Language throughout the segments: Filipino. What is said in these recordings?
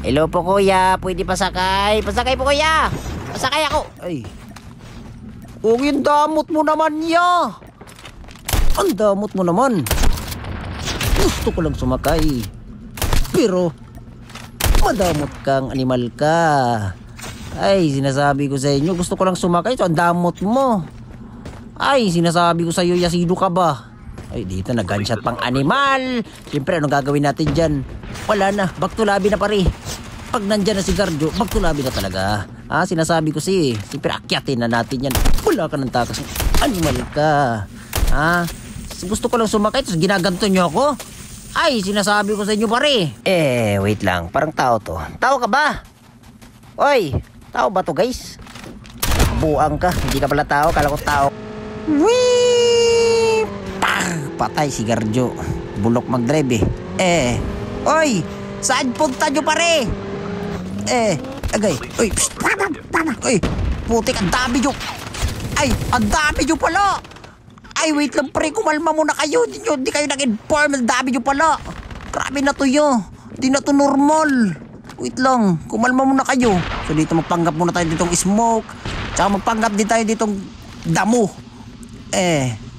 Hello po kuya, pwede pasakay? Pasakay po kuya! Pasakay ako! Ay. Huwag yung damot mo naman ya! Ang damot mo naman! Gusto ko lang sumakay. Pero, madamot kang animal ka. Ay, sinasabi ko sa inyo, gusto ko lang sumakay. So, ang damot mo. Ay, sinasabi ko sa iyo, yasido ka ba? Ay, dito nag-gunshot pang animal. Siyempre, anong gagawin natin dyan? Wala na, baktulabi na pare. Pag nandyan na si Garjo, baktulabi na talaga. Sinasabi ko siyempre, akyatin na natin yan. Wala ka ng takas. Animal ka. Gusto ko lang sumakay, tapos ginaganto nyo ako. Ay, sinasabi ko sa inyo pare. Wait lang, parang tao to. Tao ka ba? Oy, tao ba to guys? Buang ka, hindi ka pala tao, kala ko tao. Wee! Pang! Patay si Garjo. Bulok mag-drive Oy! Saan punta nyo pare? Agay. Uy! Psst! Uy! Putik, ang dami nyo! Ay! Ang dami nyo pala! Ay, wait lang pre, kumalma muna kayo. Hindi kayo nag-inform, ang dami nyo pala. Grabe na to yo. Hindi na to normal. Wait lang, kumalma muna kayo. So dito magpanggap muna tayo ditong smoke. Tsaka magpanggap din tayo ditong damo.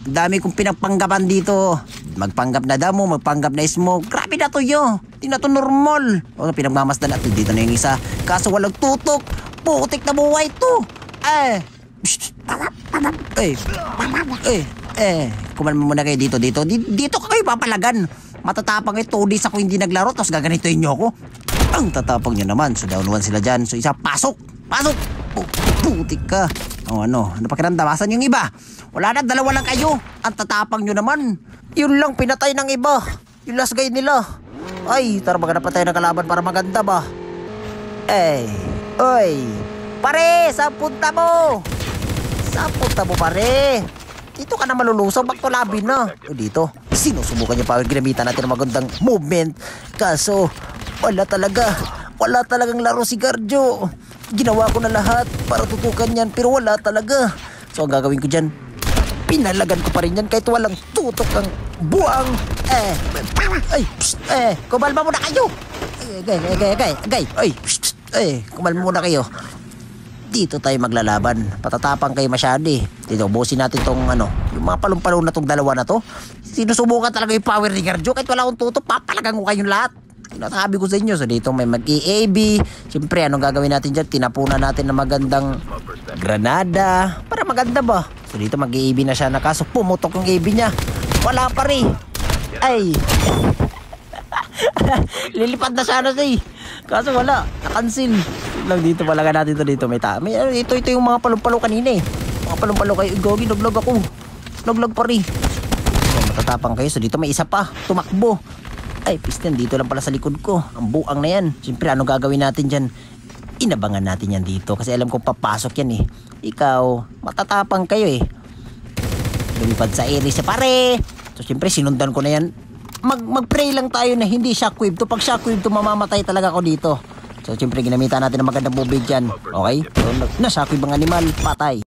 Dami kong pinagpanggapan dito. Magpanggap na damo, magpanggap na smoke. Grabe na to yo. Hindi na to normal. Pinagmamasdan natin dito na yung isa. Kaso walang tutok. Putik na buhay to. Kumalma muna kayo dito. Dito ka kayo papalagan. Matatapang ito. Udis ako hindi naglaro. Tapos gaganitoin nyo ako. Ang tatapang nyo naman. So down one sila dyan. So isa, pasok. Putik ka. Ano pakiramdam? Asan yung iba? Wala na, dalawa lang kayo. Ang tatapang nyo naman. Yun lang, pinatay ng iba. Yung last guy nila. Ay, tara baga napatay ng kalaban para maganda ba? Oy. Pare, saan punta mo? Saan punta mo pare? Dito ka na malulusaw, baktulabi na. Dito, sinusubukan niya pa ginamitan natin ng magandang movement. Kaso, wala talagang laro si Garjo. Ginawa ko na lahat para tutukan yan, pero wala talaga. So, ang gagawin ko dyan, pinalagan ko pa rin yan kahit walang tutok ng buwang. Kumalma muna kayo. Kumalma muna kayo. Dito tayo maglalaban. Patatapang kayo masyado Dito, busin natin tong yung mga palumpalo na tong dalawa na to. Sinusubukan talaga yung power ni Garjo. Kahit wala akong tutok, papalagan ko kayong lahat. Nasabi ko sa inyo. So dito may mag-EAB. Siyempre, anong gagawin natin dyan? Tinapunan natin ng magandang granada. Para maganda ba? So dito mag-EAB na siya. Kaso pumutok yung EAB niya. Wala pa rin. Ay. Lilipad na sana siya Kaso wala. Nakansil. Lang dito pala natin dito may ito yung mga palumpalo kanina mga palumpalo kayo gogi naglag ako naglag pa rin so, matatapang kayo so dito may isa pa tumakbo ay piston dito lang pala sa likod ko ang buang na yan siyempre ano gagawin natin dyan inabangan natin yan dito kasi alam ko papasok yan ikaw matatapang kayo lumipad sa area sa pare so siyempre sinundan ko na yan mag-pray lang tayo na hindi shockwave to pag shockwave to mamamatay talaga ako dito. So, siyempre, ginamitan natin ng magandang movie dyan. Okay? So, nasa ako ibang animal, patay.